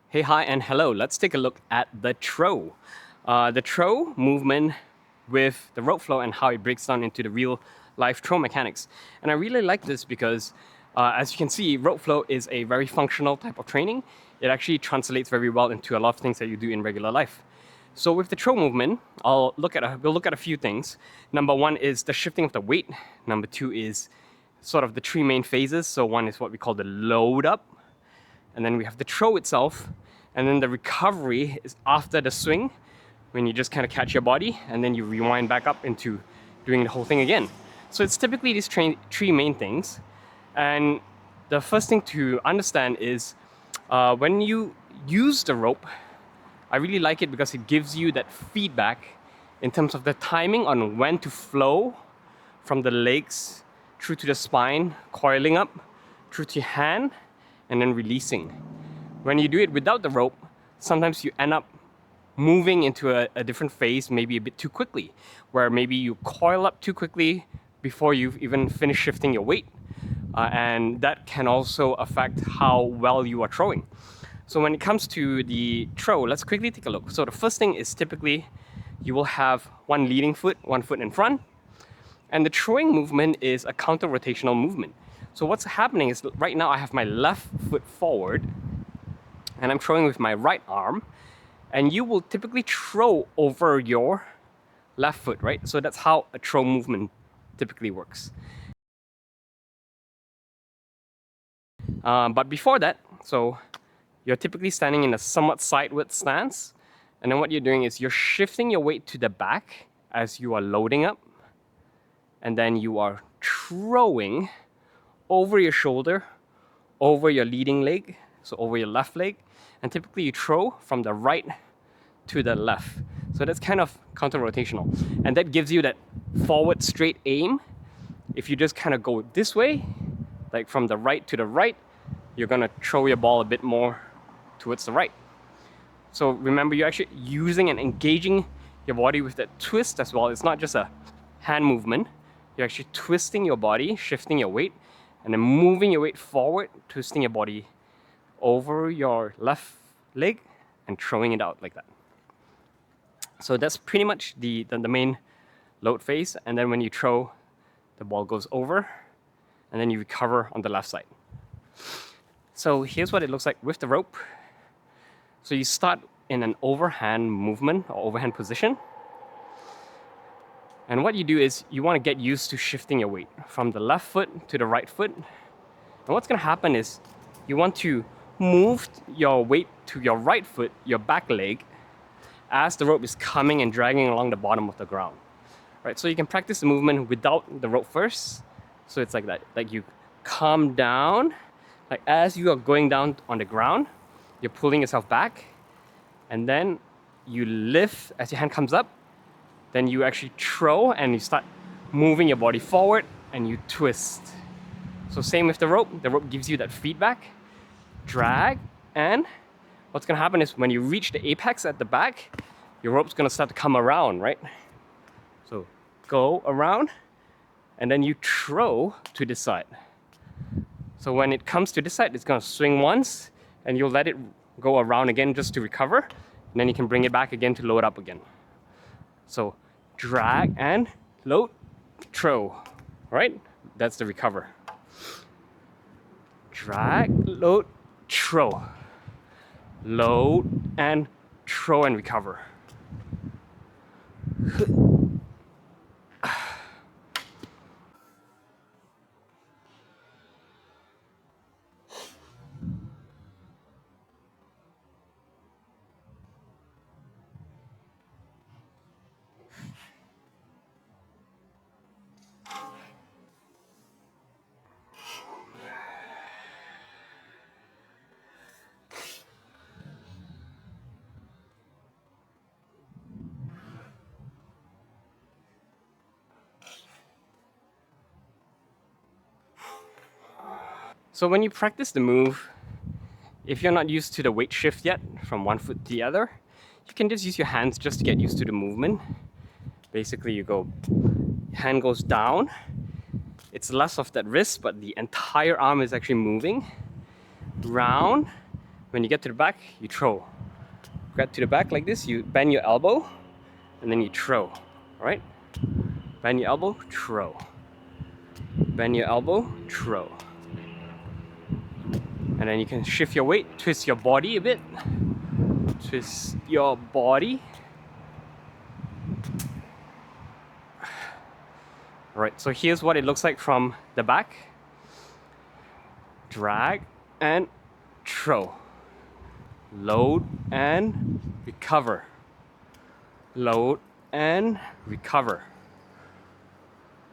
Hey, hi, and hello. Let's take a look at the throw. The throw movement with the rope flow and how it breaks down into the real life throw mechanics. And I really like this because, as you can see, rope flow is a very functional type of training. It actually translates very well into a lot of things that you do in regular life. So with the throw movement, we'll look at a few things. Number one is the shifting of the weight. Number two is sort of the three main phases. So one is what we call the load up, and then we have the throw itself, and then the recovery is after the swing, when you just kind of catch your body and then you rewind back up into doing the whole thing again. So it's typically these three main things. And the first thing to understand is when you use the rope, I really like it because it gives you that feedback in terms of the timing on when to flow from the legs through to the spine, coiling up, through to your hand, and then releasing. When you do it without the rope, sometimes you end up moving into a different phase, maybe a bit too quickly, where maybe you coil up too quickly before you've even finished shifting your weight. And that can also affect how well you are throwing. So when it comes to the throw, let's quickly take a look. So the first thing is typically you will have one leading foot, one foot in front, and the throwing movement is a counter-rotational movement. So what's happening is right now I have my left foot forward and I'm throwing with my right arm, and you will typically throw over your left foot, right? So that's how a throw movement typically works. But before that, so you're typically standing in a somewhat sideward stance, and then what you're doing is you're shifting your weight to the back as you are loading up, and then you are throwing over your shoulder, over your leading leg, so over your left leg, and typically you throw from the right to the left. So that's kind of counter-rotational, and that gives you that forward straight aim. If you just kind of go this way, like from the right to the right, you're gonna throw your ball a bit more towards the right. So remember, you're actually using and engaging your body with that twist as well. It's not just a hand movement. You're actually twisting your body, shifting your weight, and then moving your weight forward, twisting your body over your left leg and throwing it out like that. So that's pretty much the main load phase. And then when you throw, the ball goes over, and then you recover on the left side. So here's what it looks like with the rope. So you start in an overhand movement or overhand position. And what you do is you want to get used to shifting your weight from the left foot to the right foot. And what's going to happen is you want to move your weight to your right foot, your back leg, as the rope is coming and dragging along the bottom of the ground. Right? So you can practice the movement without the rope first. So it's like that. Like you come down, like as you are going down on the ground, you're pulling yourself back, and then you lift as your hand comes up. Then you actually throw and you start moving your body forward and you twist. So same with the rope. The rope gives you that feedback, drag, and what's gonna happen is when you reach the apex at the back, your rope's gonna start to come around, right? So go around, and then you throw to this side. So when it comes to this side, it's gonna swing once, and you'll let it go around again just to recover, and then you can bring it back again to load up again. So drag and load, throw, right? That's the recover. Drag, load, throw. Load and throw and recover. So when you practice the move, if you're not used to the weight shift yet from one foot to the other, you can just use your hands just to get used to the movement. Basically, you go, hand goes down. It's less of that wrist, but the entire arm is actually moving. Round, When you get to the back, you throw. Grab to the back like this, you bend your elbow, and then you throw. Alright? Bend your elbow, throw. Bend your elbow, throw. And then you can shift your weight, twist your body a bit. Twist your body. Alright, so here's what it looks like from the back. Drag and throw. Load and recover. Load and recover.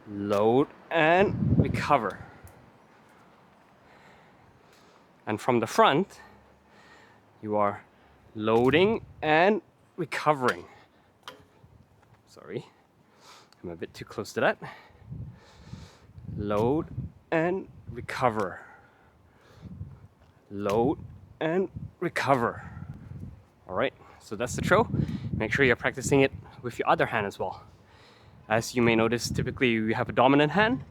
Load and recover. And from the front, you are loading and recovering. Sorry, I'm a bit too close to that. Load and recover. Load and recover. All right, so that's the throw. Make sure you're practicing it with your other hand as well. As you may notice, typically you have a dominant hand.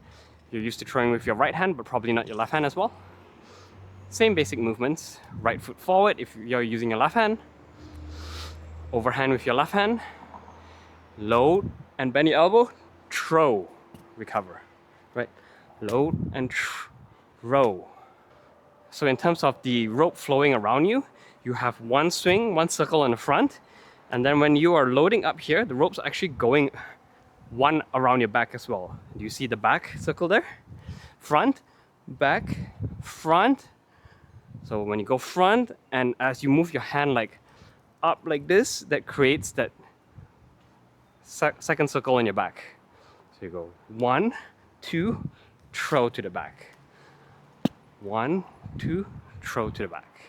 You're used to throwing with your right hand, but probably not your left hand as well. Same basic movements. Right foot forward if you're using your left hand. Overhand with your left hand. Load and bend your elbow. Throw, recover. Right? Load and throw. So in terms of the rope flowing around you, you have one swing, one circle in the front. And then when you are loading up here, the rope's actually going one around your back as well. Do you see the back circle there? Front, back, front. So when you go front, and as you move your hand like up like this, that creates that second circle in your back. So you go 1, 2, throw to the back. 1, 2, throw to the back.